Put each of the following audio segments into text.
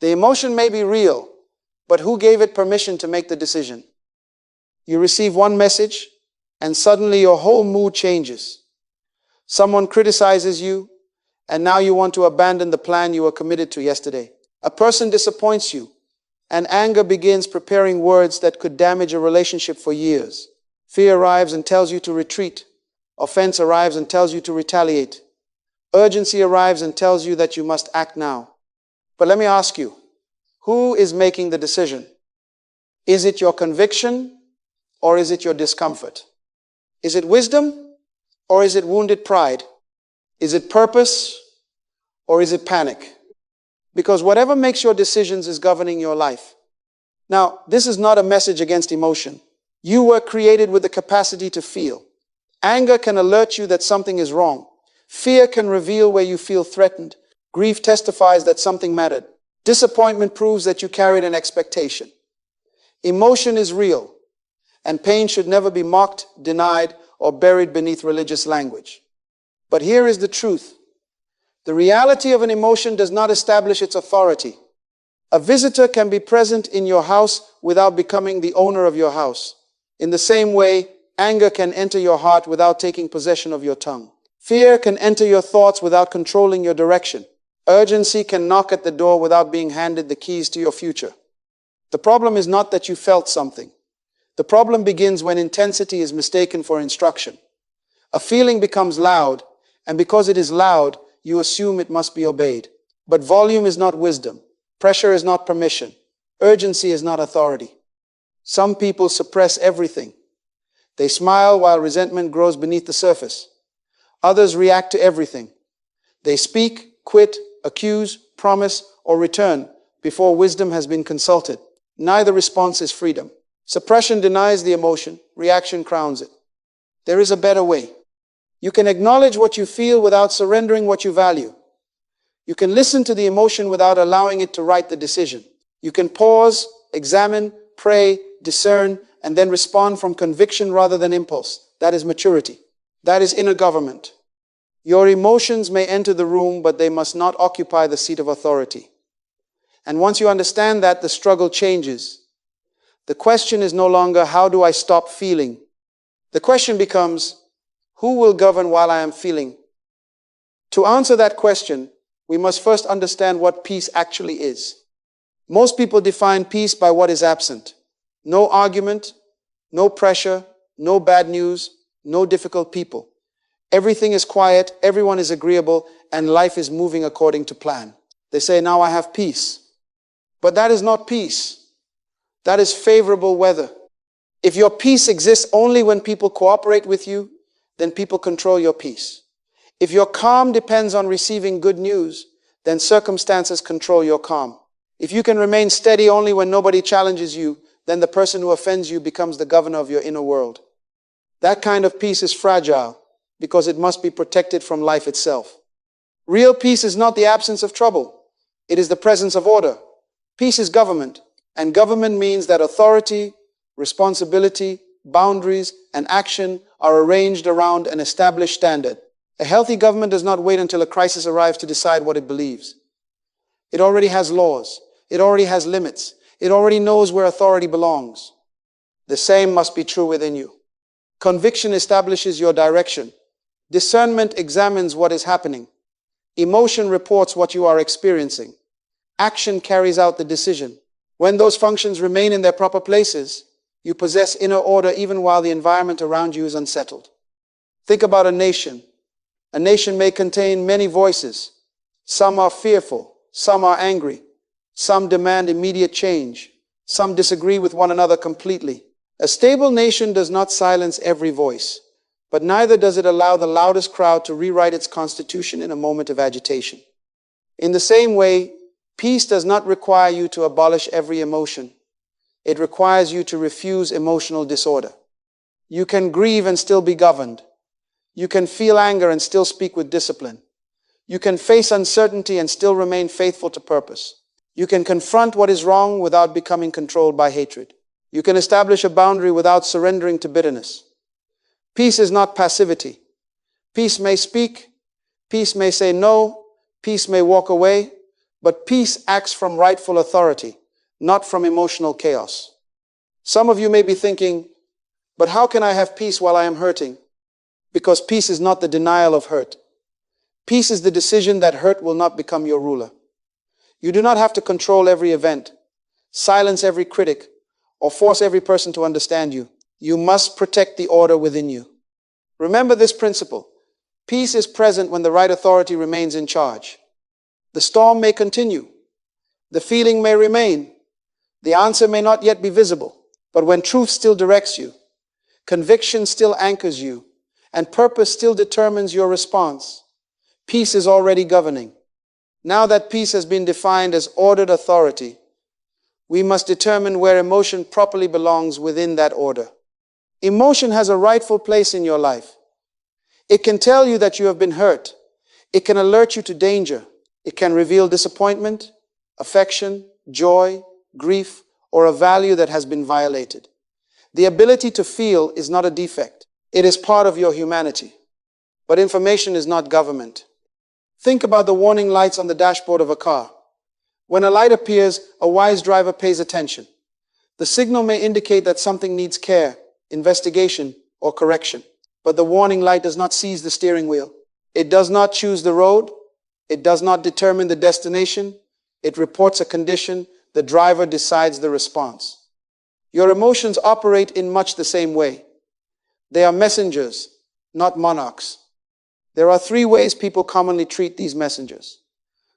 The emotion may be real, but who gave it permission to make the decision? You receive one message, and suddenly your whole mood changes. Someone criticizes you, and now you want to abandon the plan you were committed to yesterday. A person disappoints you, and anger begins preparing words that could damage a relationship for years. Fear arrives and tells you to retreat. Offense arrives and tells you to retaliate. Urgency arrives and tells you that you must act now. But let me ask you, who is making the decision? Is it your conviction or is it your discomfort? Is it wisdom or is it wounded pride? Is it purpose or is it panic? Because whatever makes your decisions is governing your life. Now, this is not a message against emotion. You were created with the capacity to feel. Anger can alert you that something is wrong. Fear can reveal where you feel threatened. Grief testifies that something mattered. Disappointment proves that you carried an expectation. Emotion is real, and pain should never be mocked, denied, or buried beneath religious language. But here is the truth. The reality of an emotion does not establish its authority. A visitor can be present in your house without becoming the owner of your house. In the same way, anger can enter your heart without taking possession of your tongue. Fear can enter your thoughts without controlling your direction. Urgency can knock at the door without being handed the keys to your future. The problem is not that you felt something. The problem begins when intensity is mistaken for instruction. A feeling becomes loud, and because it is loud, you assume it must be obeyed. But volume is not wisdom. Pressure is not permission. Urgency is not authority. Some people suppress everything. They smile while resentment grows beneath the surface. Others react to everything. They speak, quit, accuse, promise, or return before wisdom has been consulted. Neither response is freedom. Suppression denies the emotion, reaction crowns it. There is a better way. You can acknowledge what you feel without surrendering what you value. You can listen to the emotion without allowing it to write the decision. You can pause, examine, pray, discern, and then respond from conviction rather than impulse. That is maturity. That is inner government. Your emotions may enter the room, but they must not occupy the seat of authority. And once you understand that, the struggle changes. The question is no longer, how do I stop feeling? The question becomes, who will govern while I am feeling? To answer that question, we must first understand what peace actually is. Most people define peace by what is absent. No argument, no pressure, no bad news, no difficult people. Everything is quiet, everyone is agreeable, and life is moving according to plan. They say, now I have peace. But that is not peace. That is favorable weather. If your peace exists only when people cooperate with you, then people control your peace. If your calm depends on receiving good news, then circumstances control your calm. If you can remain steady only when nobody challenges you, then the person who offends you becomes the governor of your inner world. That kind of peace is fragile because it must be protected from life itself. Real peace is not the absence of trouble. It is the presence of order. Peace is government, and government means that authority, responsibility, boundaries, and action are arranged around an established standard. A healthy government does not wait until a crisis arrives to decide what it believes. It already has laws. It already has limits. It already knows where authority belongs. The same must be true within you. Conviction establishes your direction. Discernment examines what is happening. Emotion reports what you are experiencing. Action carries out the decision. When those functions remain in their proper places, you possess inner order even while the environment around you is unsettled. Think about a nation. A nation may contain many voices. Some are fearful. Some are angry. Some demand immediate change. Some disagree with one another completely. A stable nation does not silence every voice, but neither does it allow the loudest crowd to rewrite its constitution in a moment of agitation. In the same way, peace does not require you to abolish every emotion. It requires you to refuse emotional disorder. You can grieve and still be governed. You can feel anger and still speak with discipline. You can face uncertainty and still remain faithful to purpose. You can confront what is wrong without becoming controlled by hatred. You can establish a boundary without surrendering to bitterness. Peace is not passivity. Peace may speak. Peace may say no. Peace may walk away. But peace acts from rightful authority, not from emotional chaos. Some of you may be thinking, but how can I have peace while I am hurting? Because peace is not the denial of hurt. Peace is the decision that hurt will not become your ruler. You do not have to control every event, silence every critic, or force every person to understand you. You must protect the order within you. Remember this principle. Peace is present when the right authority remains in charge. The storm may continue. The feeling may remain. The answer may not yet be visible. But when truth still directs you, conviction still anchors you, and purpose still determines your response, peace is already governing. Now that peace has been defined as ordered authority, we must determine where emotion properly belongs within that order. Emotion has a rightful place in your life. It can tell you that you have been hurt. It can alert you to danger. It can reveal disappointment, affection, joy, grief, or a value that has been violated. The ability to feel is not a defect. It is part of your humanity. But information is not government. Think about the warning lights on the dashboard of a car. When a light appears, a wise driver pays attention. The signal may indicate that something needs care, investigation, or correction. But the warning light does not seize the steering wheel. It does not choose the road. It does not determine the destination. It reports a condition. The driver decides the response. Your emotions operate in much the same way. They are messengers, not monarchs. There are three ways people commonly treat these messengers.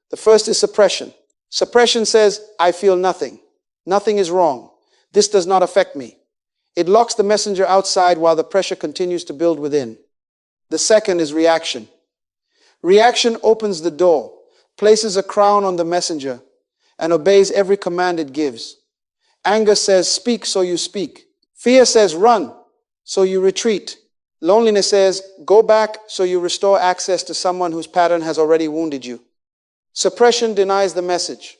The first is suppression. Suppression says, I feel nothing. Nothing is wrong. This does not affect me. It locks the messenger outside while the pressure continues to build within. The second is reaction. Reaction opens the door, places a crown on the messenger, and obeys every command it gives. Anger says, speak, so you speak. Fear says, run, so you retreat. Loneliness says, go back, so you restore access to someone whose pattern has already wounded you. Suppression denies the message.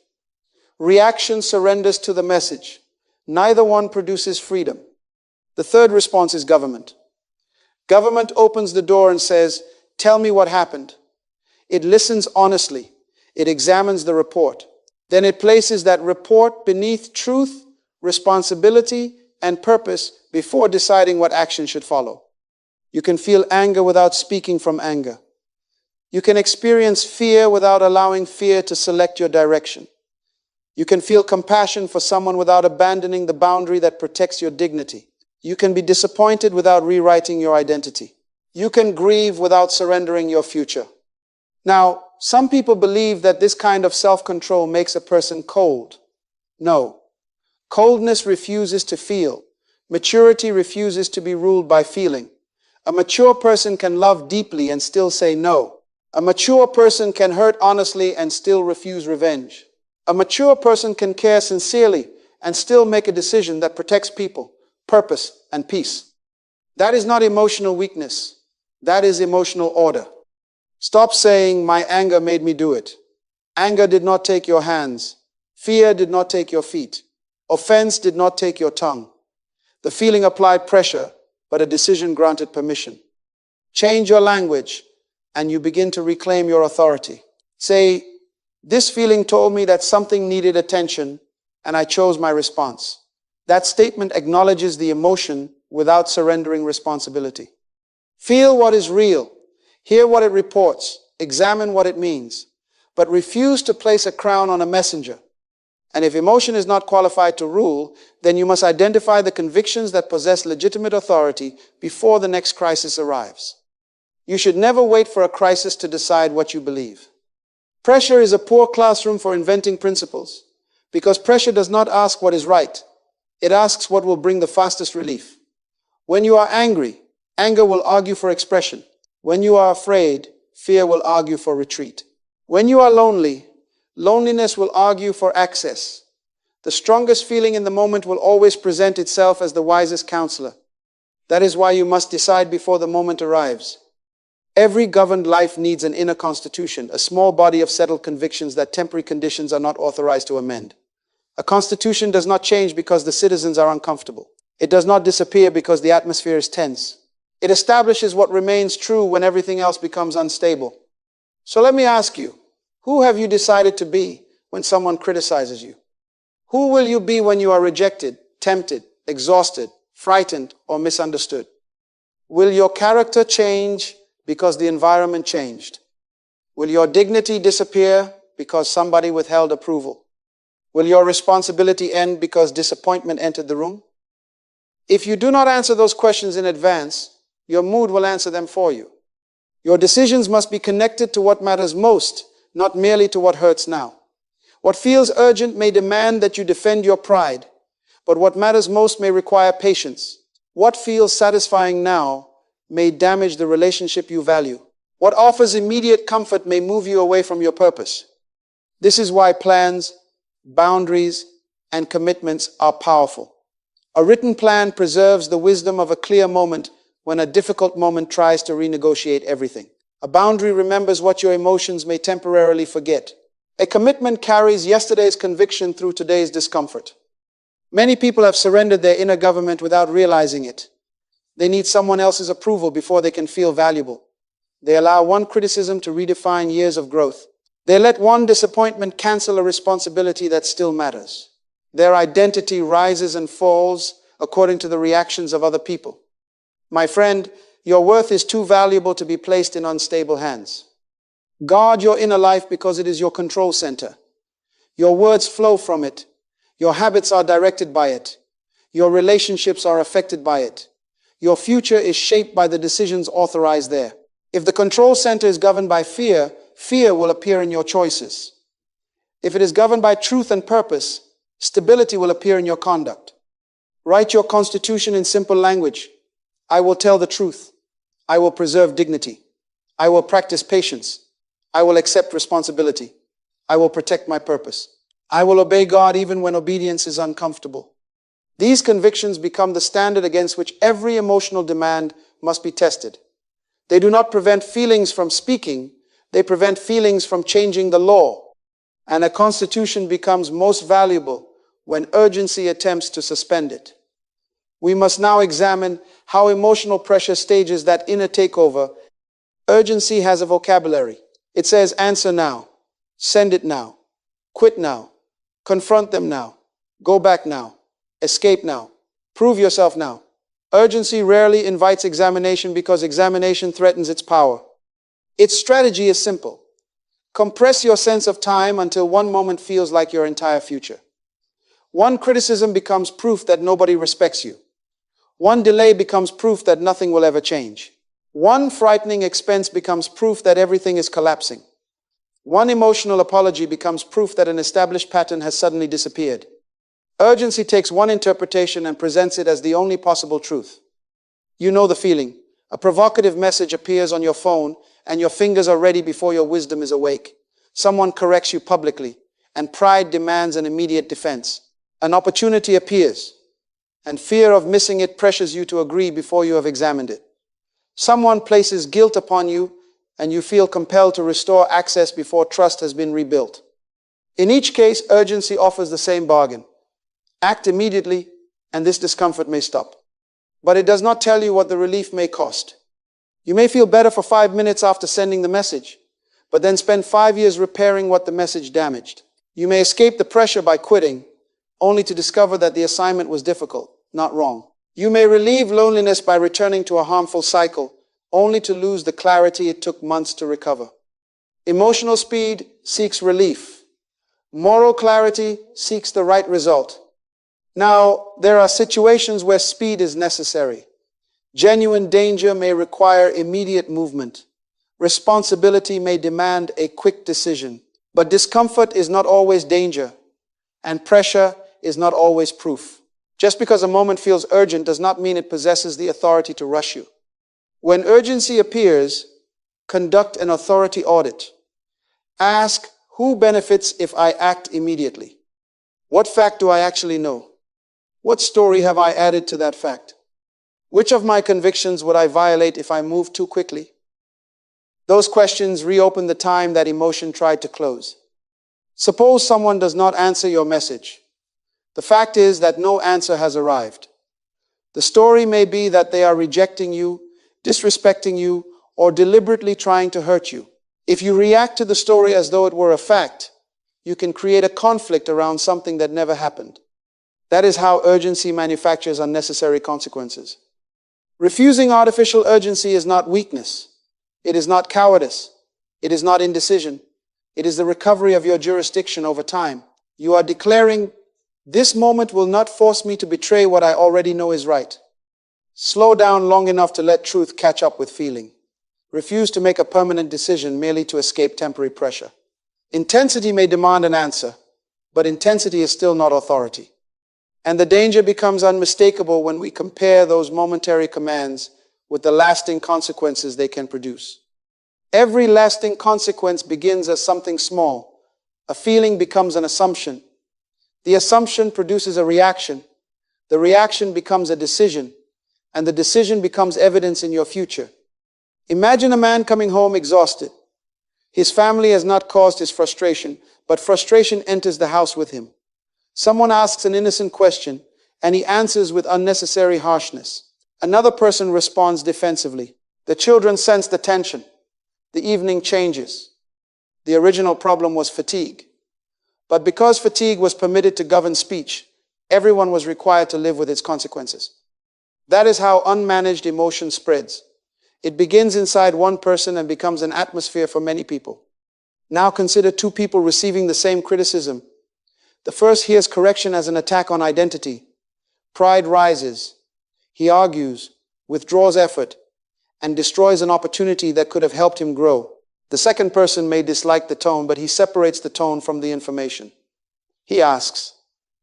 Reaction surrenders to the message. Neither one produces freedom. The third response is government. Government opens the door and says, tell me what happened. It listens honestly. It examines the report. Then it places that report beneath truth, responsibility, and purpose before deciding what action should follow. You can feel anger without speaking from anger. You can experience fear without allowing fear to select your direction. You can feel compassion for someone without abandoning the boundary that protects your dignity. You can be disappointed without rewriting your identity. You can grieve without surrendering your future. Now, some people believe that this kind of self-control makes a person cold. No. Coldness refuses to feel. Maturity refuses to be ruled by feeling. A mature person can love deeply and still say no. A mature person can hurt honestly and still refuse revenge. A mature person can care sincerely and still make a decision that protects people, purpose, and peace. That is not emotional weakness. That is emotional order. Stop saying, my anger made me do it. Anger did not take your hands. Fear did not take your feet. Offense did not take your tongue. The feeling applied pressure, but a decision granted permission. Change your language, and you begin to reclaim your authority. Say, this feeling told me that something needed attention, and I chose my response. That statement acknowledges the emotion without surrendering responsibility. Feel what is real. Hear what it reports. Examine what it means. But refuse to place a crown on a messenger. And if emotion is not qualified to rule, then you must identify the convictions that possess legitimate authority before the next crisis arrives. You should never wait for a crisis to decide what you believe. Pressure is a poor classroom for inventing principles, because pressure does not ask what is right. It asks what will bring the fastest relief. When you are angry, anger will argue for expression. When you are afraid, fear will argue for retreat. When you are lonely, loneliness will argue for access. The strongest feeling in the moment will always present itself as the wisest counselor. That is why you must decide before the moment arrives. Every governed life needs an inner constitution, a small body of settled convictions that temporary conditions are not authorized to amend. A constitution does not change because the citizens are uncomfortable. It does not disappear because the atmosphere is tense. It establishes what remains true when everything else becomes unstable. So let me ask you, who have you decided to be when someone criticizes you? Who will you be when you are rejected, tempted, exhausted, frightened, or misunderstood? Will your character change because the environment changed? Will your dignity disappear because somebody withheld approval? Will your responsibility end because disappointment entered the room? If you do not answer those questions in advance, your mood will answer them for you. Your decisions must be connected to what matters most, not merely to what hurts now. What feels urgent may demand that you defend your pride, but what matters most may require patience. What feels satisfying now may damage the relationship you value. What offers immediate comfort may move you away from your purpose. This is why plans, boundaries, and commitments are powerful. A written plan preserves the wisdom of a clear moment when a difficult moment tries to renegotiate everything. A boundary remembers what your emotions may temporarily forget. A commitment carries yesterday's conviction through today's discomfort. Many people have surrendered their inner government without realizing it. They need someone else's approval before they can feel valuable. They allow one criticism to redefine years of growth. They let one disappointment cancel a responsibility that still matters. Their identity rises and falls according to the reactions of other people. My friend, your worth is too valuable to be placed in unstable hands. Guard your inner life because it is your control center. Your words flow from it. Your habits are directed by it. Your relationships are affected by it. Your future is shaped by the decisions authorized there. If the control center is governed by fear, fear will appear in your choices. If it is governed by truth and purpose, stability will appear in your conduct. Write your constitution in simple language. I will tell the truth. I will preserve dignity. I will practice patience. I will accept responsibility. I will protect my purpose. I will obey God even when obedience is uncomfortable. These convictions become the standard against which every emotional demand must be tested. They do not prevent feelings from speaking. They prevent feelings from changing the law. And a constitution becomes most valuable when urgency attempts to suspend it. We must now examine how emotional pressure stages that inner takeover. Urgency has a vocabulary. It says answer now, send it now, quit now, confront them now, go back now, escape now, prove yourself now. Urgency rarely invites examination because examination threatens its power. Its strategy is simple. Compress your sense of time until one moment feels like your entire future. One criticism becomes proof that nobody respects you. One delay becomes proof that nothing will ever change. One frightening expense becomes proof that everything is collapsing. One emotional apology becomes proof that an established pattern has suddenly disappeared. Urgency takes one interpretation and presents it as the only possible truth. You know the feeling. A provocative message appears on your phone and your fingers are ready before your wisdom is awake. Someone corrects you publicly and pride demands an immediate defense. An opportunity appears and fear of missing it pressures you to agree before you have examined it. Someone places guilt upon you and you feel compelled to restore access before trust has been rebuilt. In each case, urgency offers the same bargain. Act immediately and this discomfort may stop. But it does not tell you what the relief may cost. You may feel better for 5 minutes after sending the message, but then spend 5 years repairing what the message damaged. You may escape the pressure by quitting, only to discover that the assignment was difficult, not wrong. You may relieve loneliness by returning to a harmful cycle, only to lose the clarity it took months to recover. Emotional speed seeks relief. Moral clarity seeks the right result. Now, there are situations where speed is necessary. Genuine danger may require immediate movement. Responsibility may demand a quick decision. But discomfort is not always danger, and pressure is not always proof. Just because a moment feels urgent does not mean it possesses the authority to rush you. When urgency appears, conduct an authority audit. Ask, who benefits if I act immediately? What fact do I actually know? What story have I added to that fact? Which of my convictions would I violate if I moved too quickly? Those questions reopen the time that emotion tried to close. Suppose someone does not answer your message. The fact is that no answer has arrived. The story may be that they are rejecting you, disrespecting you, or deliberately trying to hurt you. If you react to the story as though it were a fact, you can create a conflict around something that never happened. That is how urgency manufactures unnecessary consequences. Refusing artificial urgency is not weakness. It is not cowardice. It is not indecision. It is the recovery of your jurisdiction over time. You are declaring, this moment will not force me to betray what I already know is right. Slow down long enough to let truth catch up with feeling. Refuse to make a permanent decision merely to escape temporary pressure. Intensity may demand an answer, but intensity is still not authority. And the danger becomes unmistakable when we compare those momentary commands with the lasting consequences they can produce. Every lasting consequence begins as something small. A feeling becomes an assumption. The assumption produces a reaction. The reaction becomes a decision, and the decision becomes evidence in your future. Imagine a man coming home exhausted. His family has not caused his frustration, but frustration enters the house with him. Someone asks an innocent question, and he answers with unnecessary harshness. Another person responds defensively. The children sense the tension. The evening changes. The original problem was fatigue. But because fatigue was permitted to govern speech, everyone was required to live with its consequences. That is how unmanaged emotion spreads. It begins inside one person and becomes an atmosphere for many people. Now consider two people receiving the same criticism. The first hears correction as an attack on identity. Pride rises. He argues, withdraws effort, and destroys an opportunity that could have helped him grow. The second person may dislike the tone, but he separates the tone from the information. He asks,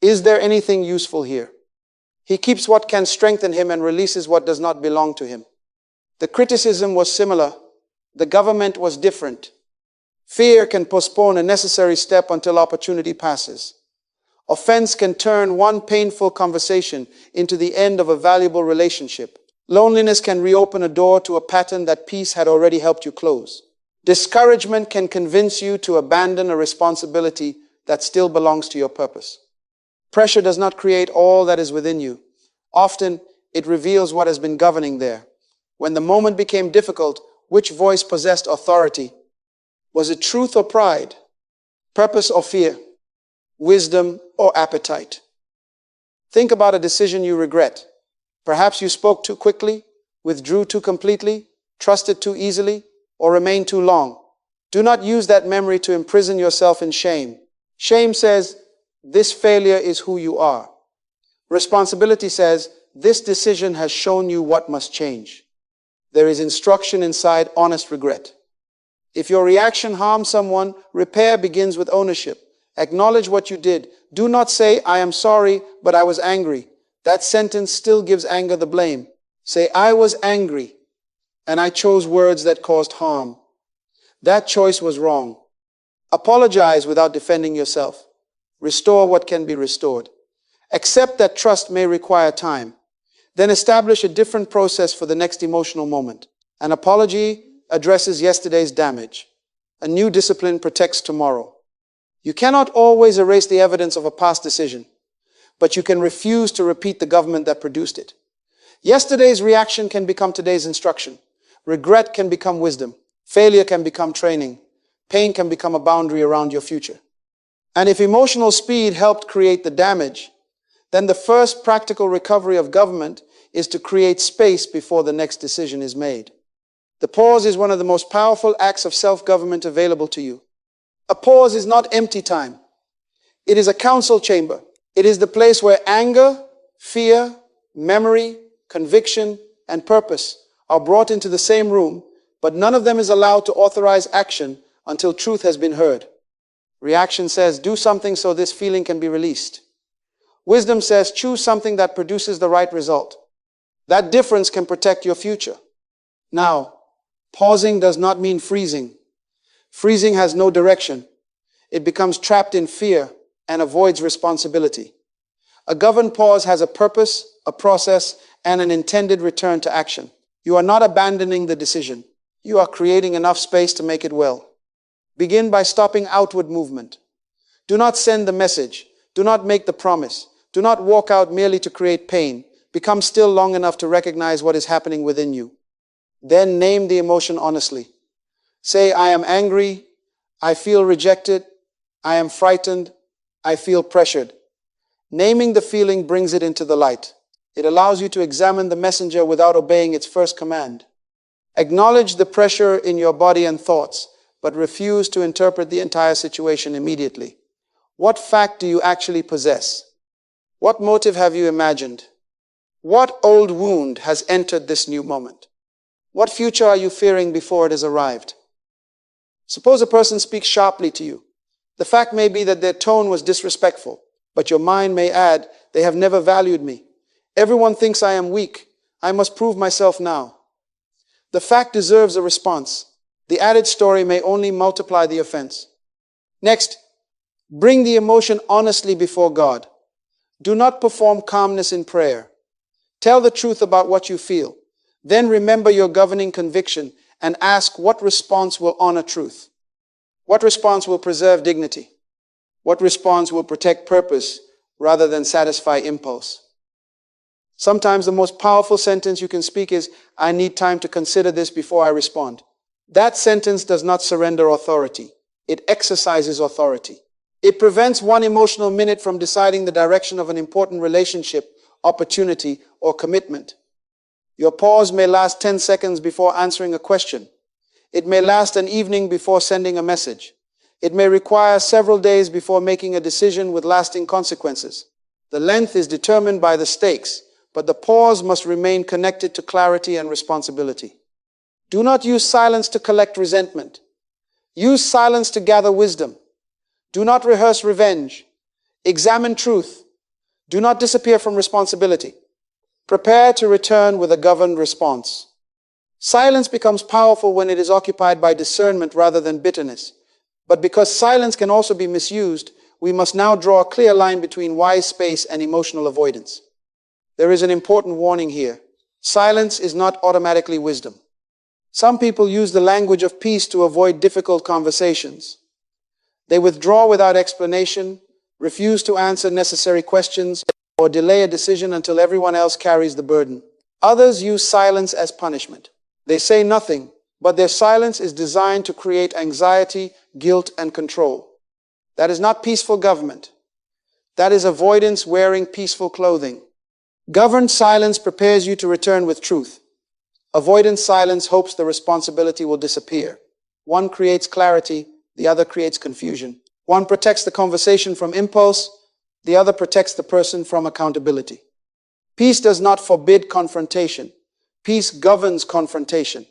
is there anything useful here? He keeps what can strengthen him and releases what does not belong to him. The criticism was similar. The government was different. Fear can postpone a necessary step until opportunity passes. Offense can turn one painful conversation into the end of a valuable relationship. Loneliness can reopen a door to a pattern that peace had already helped you close. Discouragement can convince you to abandon a responsibility that still belongs to your purpose. Pressure does not create all that is within you. Often, it reveals what has been governing there. When the moment became difficult, which voice possessed authority? Was it truth or pride? Purpose or fear? Wisdom or appetite? Think about a decision you regret. Perhaps you spoke too quickly, withdrew too completely, trusted too easily, or remained too long. Do not use that memory to imprison yourself in shame. Shame says, this failure is who you are. Responsibility says, this decision has shown you what must change. There is instruction inside honest regret. If your reaction harms someone, repair begins with ownership. Acknowledge what you did. Do not say, I am sorry, but I was angry. That sentence still gives anger the blame. Say, I was angry, and I chose words that caused harm. That choice was wrong. Apologize without defending yourself. Restore what can be restored. Accept that trust may require time. Then establish a different process for the next emotional moment. An apology addresses yesterday's damage. A new discipline protects tomorrow. You cannot always erase the evidence of a past decision, but you can refuse to repeat the government that produced it. Yesterday's reaction can become today's instruction. Regret can become wisdom. Failure can become training. Pain can become a boundary around your future. And if emotional speed helped create the damage, then the first practical recovery of government is to create space before the next decision is made. The pause is one of the most powerful acts of self-government available to you. A pause is not empty time. It is a council chamber. It is the place where anger, fear, memory, conviction, and purpose are brought into the same room, but none of them is allowed to authorize action until truth has been heard. Reaction says, do something so this feeling can be released. Wisdom says, choose something that produces the right result. That difference can protect your future. Now, pausing does not mean freezing. Freezing has no direction. It becomes trapped in fear and avoids responsibility. A governed pause has a purpose, a process, and an intended return to action. You are not abandoning the decision. You are creating enough space to make it well. Begin by stopping outward movement. Do not send the message. Do not make the promise. Do not walk out merely to create pain. Become still long enough to recognize what is happening within you. Then name the emotion honestly. Say, I am angry. I feel rejected. I am frightened. I feel pressured. Naming the feeling brings it into the light. It allows you to examine the messenger without obeying its first command. Acknowledge the pressure in your body and thoughts, but refuse to interpret the entire situation immediately. What fact do you actually possess? What motive have you imagined? What old wound has entered this new moment? What future are you fearing before it has arrived? Suppose a person speaks sharply to you. The fact may be that their tone was disrespectful, but your mind may add, they have never valued me. Everyone thinks I am weak. I must prove myself now. The fact deserves a response. The added story may only multiply the offense. Next, bring the emotion honestly before God. Do not perform calmness in prayer. Tell the truth about what you feel. Then remember your governing conviction and ask what response will honor truth. What response will preserve dignity? What response will protect purpose rather than satisfy impulse? Sometimes the most powerful sentence you can speak is, I need time to consider this before I respond. That sentence does not surrender authority. It exercises authority. It prevents one emotional minute from deciding the direction of an important relationship, opportunity, or commitment. Your pause may last 10 seconds before answering a question. It may last an evening before sending a message. It may require several days before making a decision with lasting consequences. The length is determined by the stakes, but the pause must remain connected to clarity and responsibility. Do not use silence to collect resentment. Use silence to gather wisdom. Do not rehearse revenge. Examine truth. Do not disappear from responsibility. Prepare to return with a governed response. Silence becomes powerful when it is occupied by discernment rather than bitterness. But because silence can also be misused, we must now draw a clear line between wise space and emotional avoidance. There is an important warning here. Silence is not automatically wisdom. Some people use the language of peace to avoid difficult conversations. They withdraw without explanation, refuse to answer necessary questions, or delay a decision until everyone else carries the burden. Others use silence as punishment. They say nothing, but their silence is designed to create anxiety, guilt, and control. That is not peaceful government. That is avoidance wearing peaceful clothing. Governed silence prepares you to return with truth. Avoidant silence hopes the responsibility will disappear. One creates clarity, the other creates confusion. One protects the conversation from impulse, the other protects the person from accountability. Peace does not forbid confrontation. Peace governs confrontation.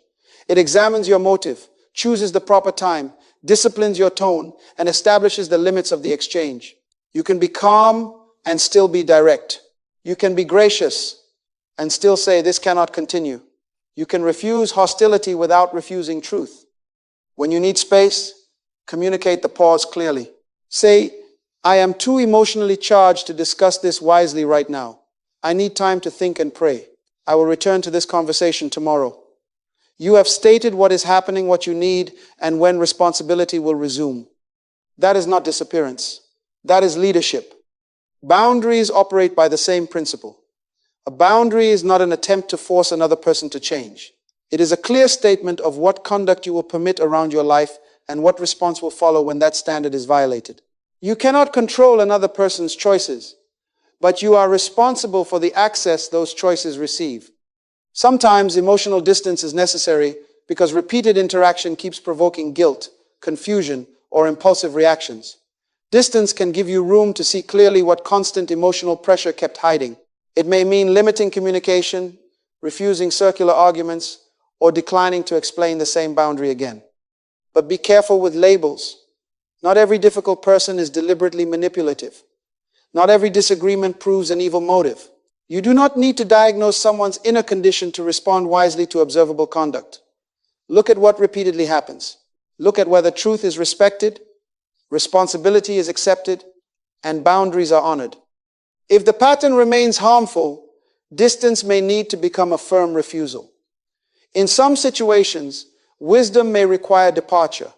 It examines your motive, chooses the proper time, disciplines your tone, and establishes the limits of the exchange. You can be calm and still be direct. You can be gracious and still say, this cannot continue. You can refuse hostility without refusing truth. When you need space, communicate the pause clearly. Say, I am too emotionally charged to discuss this wisely right now. I need time to think and pray. I will return to this conversation tomorrow. You have stated what is happening, what you need, and when responsibility will resume. That is not disappearance. That is leadership. Boundaries operate by the same principle. A boundary is not an attempt to force another person to change. It is a clear statement of what conduct you will permit around your life and what response will follow when that standard is violated. You cannot control another person's choices, but you are responsible for the access those choices receive. Sometimes emotional distance is necessary because repeated interaction keeps provoking guilt, confusion, or impulsive reactions. Distance can give you room to see clearly what constant emotional pressure kept hiding. It may mean limiting communication, refusing circular arguments, or declining to explain the same boundary again. But be careful with labels. Not every difficult person is deliberately manipulative. Not every disagreement proves an evil motive. You do not need to diagnose someone's inner condition to respond wisely to observable conduct. Look at what repeatedly happens. Look at whether truth is respected, responsibility is accepted, and boundaries are honored. If the pattern remains harmful, distance may need to become a firm refusal. In some situations, wisdom may require departure,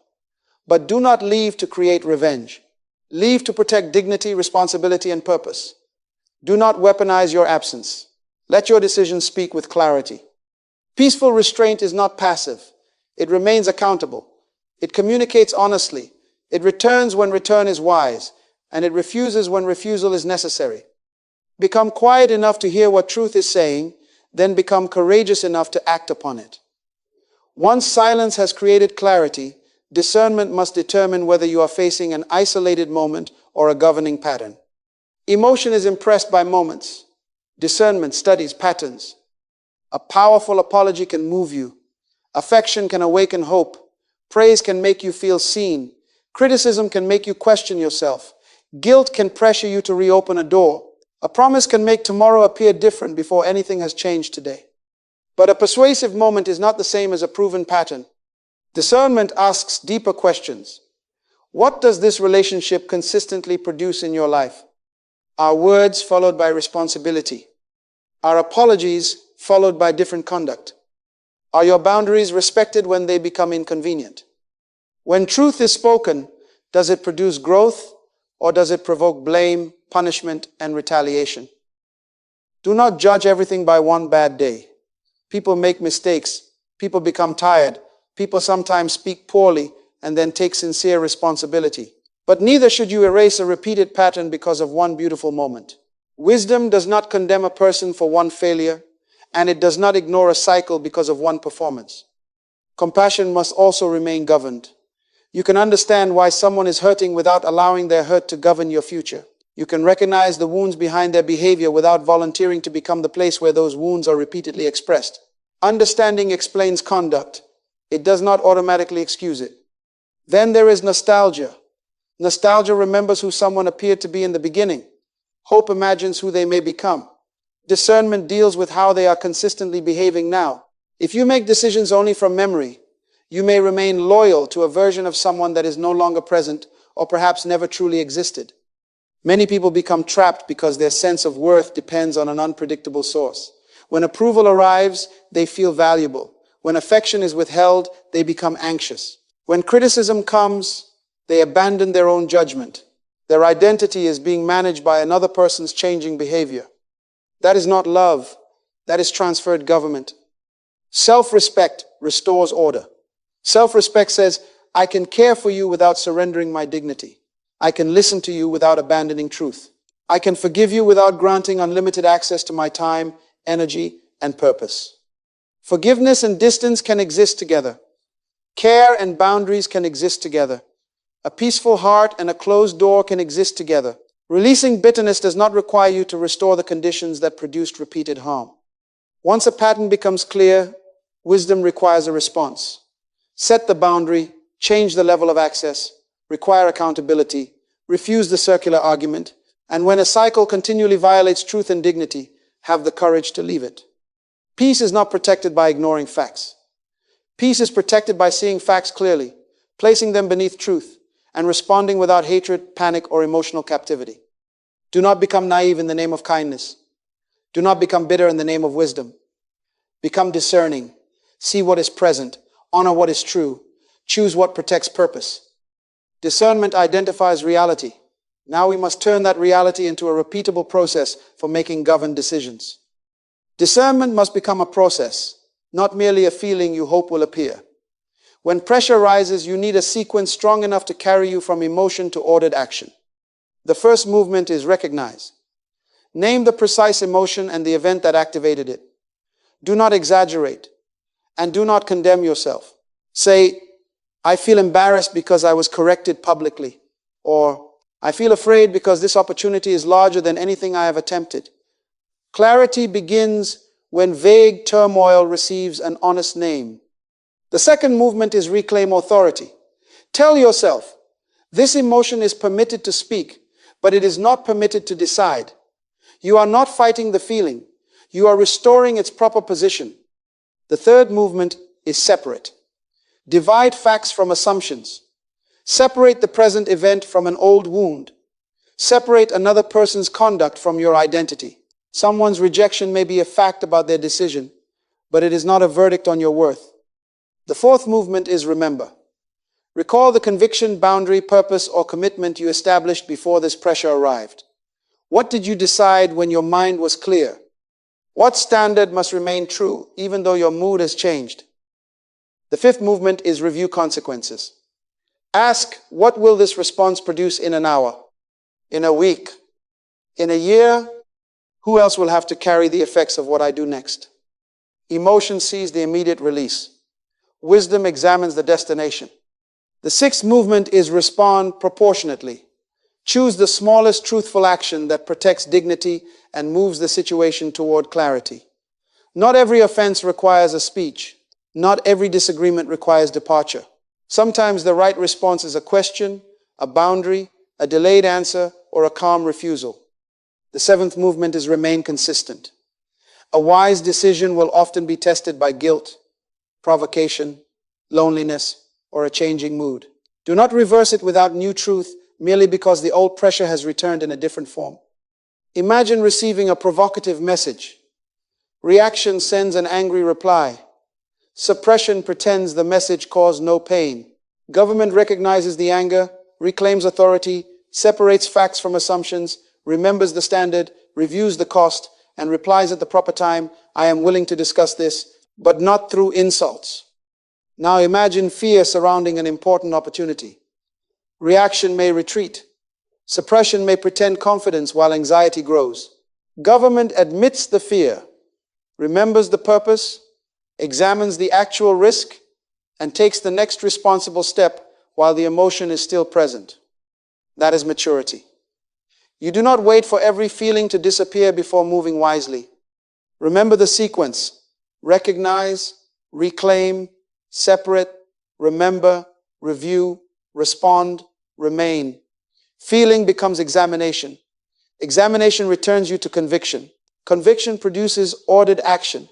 but do not leave to create revenge. Leave to protect dignity, responsibility, and purpose. Do not weaponize your absence. Let your decisions speak with clarity. Peaceful restraint is not passive. It remains accountable. It communicates honestly. It returns when return is wise, and it refuses when refusal is necessary. Become quiet enough to hear what truth is saying, then become courageous enough to act upon it. Once silence has created clarity, discernment must determine whether you are facing an isolated moment or a governing pattern. Emotion is impressed by moments. Discernment studies patterns. A powerful apology can move you. Affection can awaken hope. Praise can make you feel seen. Criticism can make you question yourself. Guilt can pressure you to reopen a door. A promise can make tomorrow appear different before anything has changed today. But a persuasive moment is not the same as a proven pattern. Discernment asks deeper questions. What does this relationship consistently produce in your life? Are words followed by responsibility? Are apologies followed by different conduct? Are your boundaries respected when they become inconvenient? When truth is spoken, does it produce growth or does it provoke blame, punishment, and retaliation? Do not judge everything by one bad day. People make mistakes. People become tired. People sometimes speak poorly and then take sincere responsibility. But neither should you erase a repeated pattern because of one beautiful moment. Wisdom does not condemn a person for one failure, and it does not ignore a cycle because of one performance. Compassion must also remain governed. You can understand why someone is hurting without allowing their hurt to govern your future. You can recognize the wounds behind their behavior without volunteering to become the place where those wounds are repeatedly expressed. Understanding explains conduct. It does not automatically excuse it. Then there is nostalgia. Nostalgia remembers who someone appeared to be in the beginning. Hope imagines who they may become. Discernment deals with how they are consistently behaving now. If you make decisions only from memory, you may remain loyal to a version of someone that is no longer present or perhaps never truly existed. Many people become trapped because their sense of worth depends on an unpredictable source. When approval arrives, they feel valuable. When affection is withheld, they become anxious. When criticism comes, they abandon their own judgment. Their identity is being managed by another person's changing behavior. That is not love. That is transferred government. Self-respect restores order. Self-respect says, I can care for you without surrendering my dignity. I can listen to you without abandoning truth. I can forgive you without granting unlimited access to my time, energy, and purpose. Forgiveness and distance can exist together. Care and boundaries can exist together. A peaceful heart and a closed door can exist together. Releasing bitterness does not require you to restore the conditions that produced repeated harm. Once a pattern becomes clear, wisdom requires a response. Set the boundary, change the level of access, require accountability, refuse the circular argument, and when a cycle continually violates truth and dignity, have the courage to leave it. Peace is not protected by ignoring facts. Peace is protected by seeing facts clearly, placing them beneath truth, and responding without hatred, panic, or emotional captivity. Do not become naive in the name of kindness. Do not become bitter in the name of wisdom. Become discerning. See what is present. Honor what is true. Choose what protects purpose. Discernment identifies reality. Now we must turn that reality into a repeatable process for making governed decisions. Discernment must become a process, not merely a feeling you hope will appear. When pressure rises, you need a sequence strong enough to carry you from emotion to ordered action. The first movement is recognize. Name the precise emotion and the event that activated it. Do not exaggerate, and do not condemn yourself. Say, I feel embarrassed because I was corrected publicly, or I feel afraid because this opportunity is larger than anything I have attempted. Clarity begins when vague turmoil receives an honest name. The second movement is reclaim authority. Tell yourself, this emotion is permitted to speak, but it is not permitted to decide. You are not fighting the feeling. You are restoring its proper position. The third movement is separate. Divide facts from assumptions. Separate the present event from an old wound. Separate another person's conduct from your identity. Someone's rejection may be a fact about their decision, but it is not a verdict on your worth. The fourth movement is remember. Recall the conviction, boundary, purpose, or commitment you established before this pressure arrived. What did you decide when your mind was clear? What standard must remain true, even though your mood has changed? The fifth movement is review consequences. Ask, what will this response produce in an hour, in a week, in a year? Who else will have to carry the effects of what I do next? Emotion sees the immediate release. Wisdom examines the destination. The sixth movement is respond proportionately. Choose the smallest truthful action that protects dignity and moves the situation toward clarity. Not every offense requires a speech. Not every disagreement requires departure. Sometimes the right response is a question, a boundary, a delayed answer, or a calm refusal. The seventh movement is remain consistent. A wise decision will often be tested by guilt, provocation, loneliness, or a changing mood. Do not reverse it without new truth merely because the old pressure has returned in a different form. Imagine receiving a provocative message. Reaction sends an angry reply. Suppression pretends the message caused no pain. Government recognizes the anger, reclaims authority, separates facts from assumptions, remembers the standard, reviews the cost, and replies at the proper time, I am willing to discuss this, but not through insults. Now imagine fear surrounding an important opportunity. Reaction may retreat. Suppression may pretend confidence while anxiety grows. Government admits the fear, remembers the purpose, examines the actual risk, and takes the next responsible step while the emotion is still present. That is maturity. You do not wait for every feeling to disappear before moving wisely. Remember the sequence. Recognize, reclaim, separate, remember, review, respond, remain. Feeling becomes examination. Examination returns you to conviction. Conviction produces ordered action.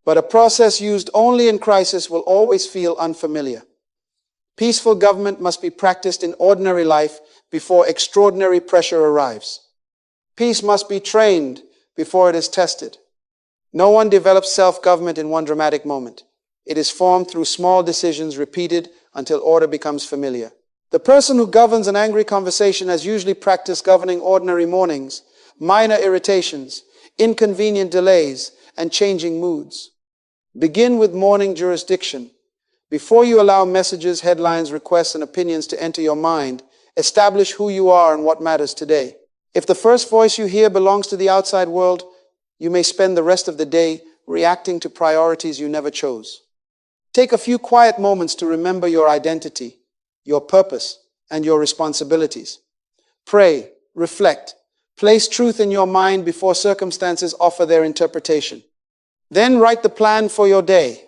But a process used only in crisis will always feel unfamiliar. Peaceful government must be practiced in ordinary life before extraordinary pressure arrives. Peace must be trained before it is tested. No one develops self-government in one dramatic moment. It is formed through small decisions repeated until order becomes familiar. The person who governs an angry conversation has usually practiced governing ordinary mornings, minor irritations, inconvenient delays, and changing moods. Begin with morning jurisdiction. Before you allow messages, headlines, requests, and opinions to enter your mind, establish who you are and what matters today. If the first voice you hear belongs to the outside world, you may spend the rest of the day reacting to priorities you never chose. Take a few quiet moments to remember your identity, your purpose, and your responsibilities. Pray, reflect, place truth in your mind before circumstances offer their interpretation. Then write the plan for your day.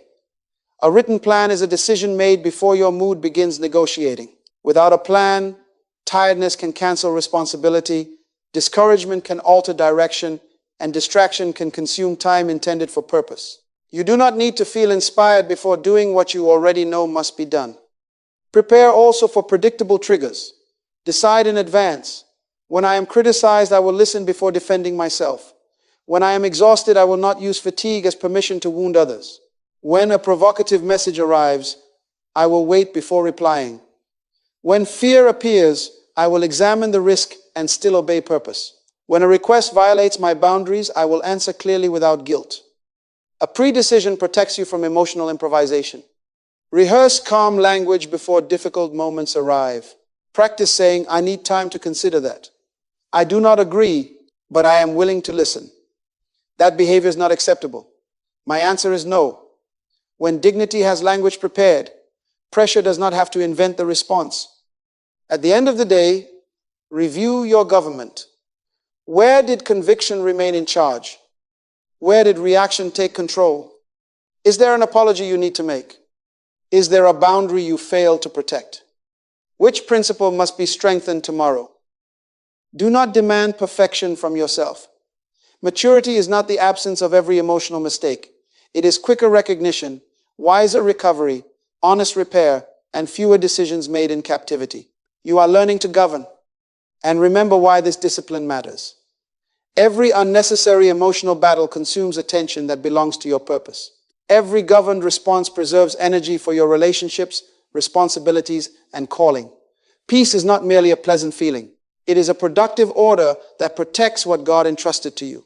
A written plan is a decision made before your mood begins negotiating. Without a plan, tiredness can cancel responsibility, discouragement can alter direction, and distraction can consume time intended for purpose. You do not need to feel inspired before doing what you already know must be done. Prepare also for predictable triggers. Decide in advance. When I am criticized, I will listen before defending myself. When I am exhausted, I will not use fatigue as permission to wound others. When a provocative message arrives, I will wait before replying. When fear appears, I will examine the risk and still obey purpose. When a request violates my boundaries, I will answer clearly without guilt. A pre-decision protects you from emotional improvisation. Rehearse calm language before difficult moments arrive. Practice saying, I need time to consider that. I do not agree, but I am willing to listen. That behavior is not acceptable. My answer is no. When dignity has language prepared, pressure does not have to invent the response. At the end of the day, review your government. Where did conviction remain in charge? Where did reaction take control? Is there an apology you need to make? Is there a boundary you failed to protect? Which principle must be strengthened tomorrow? Do not demand perfection from yourself. Maturity is not the absence of every emotional mistake. It is quicker recognition, wiser recovery, honest repair, and fewer decisions made in captivity. You are learning to govern. And remember why this discipline matters. Every unnecessary emotional battle consumes attention that belongs to your purpose. Every governed response preserves energy for your relationships, responsibilities, and calling. Peace is not merely a pleasant feeling. It is a productive order that protects what God entrusted to you.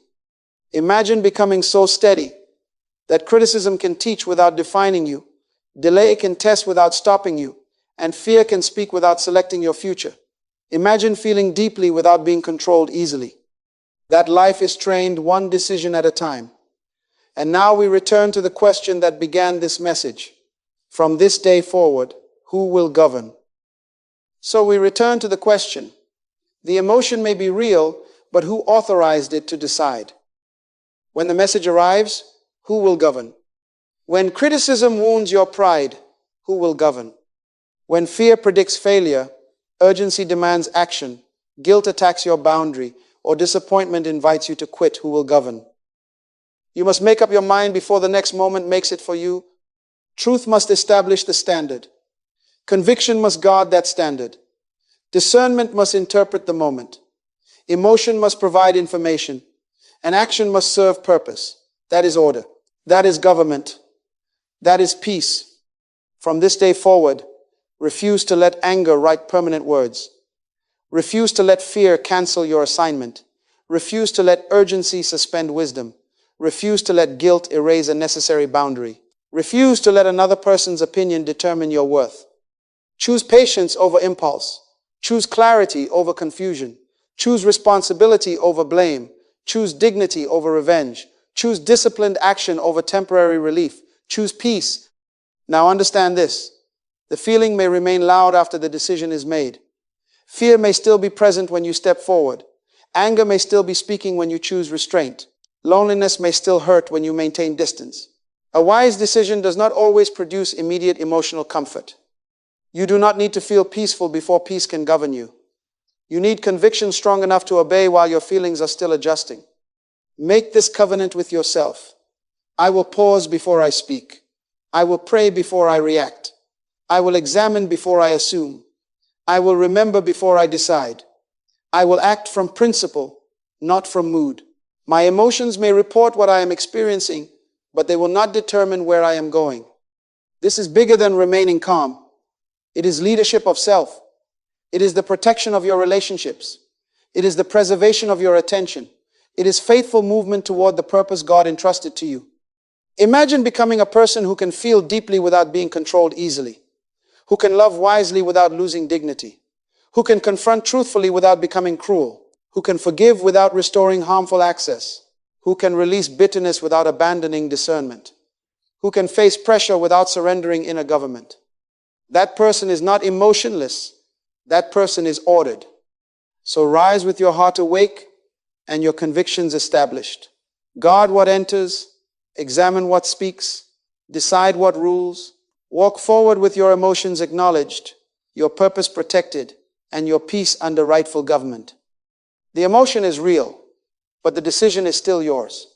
Imagine becoming so steady that criticism can teach without defining you, delay can test without stopping you, And fear can speak without selecting your future. Imagine feeling deeply without being controlled easily. That life is trained one decision at a time. And now we return to the question that began this message. From this day forward, who will govern? So we return to the question. The emotion may be real, but who authorized it to decide? When the message arrives, who will govern? When criticism wounds your pride, who will govern? When fear predicts failure, urgency demands action, guilt attacks your boundary, or disappointment invites you to quit, who will govern? You must make up your mind before the next moment makes it for you. Truth must establish the standard. Conviction must guard that standard. Discernment must interpret the moment. Emotion must provide information. And action must serve purpose. That is order. That is government. That is peace. From this day forward, refuse to let anger write permanent words. Refuse to let fear cancel your assignment. Refuse to let urgency suspend wisdom. Refuse to let guilt erase a necessary boundary. Refuse to let another person's opinion determine your worth. Choose patience over impulse. Choose clarity over confusion. Choose responsibility over blame. Choose dignity over revenge. Choose disciplined action over temporary relief. Choose peace. Now understand this. The feeling may remain loud after the decision is made. Fear may still be present when you step forward. Anger may still be speaking when you choose restraint. Loneliness may still hurt when you maintain distance. A wise decision does not always produce immediate emotional comfort. You do not need to feel peaceful before peace can govern you. You need conviction strong enough to obey while your feelings are still adjusting. Make this covenant with yourself. I will pause before I speak. I will pray before I react. I will examine before I assume. I will remember before I decide. I will act from principle, not from mood. My emotions may report what I am experiencing, but they will not determine where I am going. This is bigger than remaining calm. It is leadership of self. It is the protection of your relationships. It is the preservation of your attention. It is faithful movement toward the purpose God entrusted to you. Imagine becoming a person who can feel deeply without being controlled easily, who can love wisely without losing dignity, who can confront truthfully without becoming cruel, who can forgive without restoring harmful access, who can release bitterness without abandoning discernment, who can face pressure without surrendering inner government. That person is not emotionless. That person is ordered. So rise with your heart awake and your convictions established. Guard what enters, examine what speaks, decide what rules, walk forward with your emotions acknowledged, your purpose protected, and your peace under rightful government. The emotion is real, but the decision is still yours.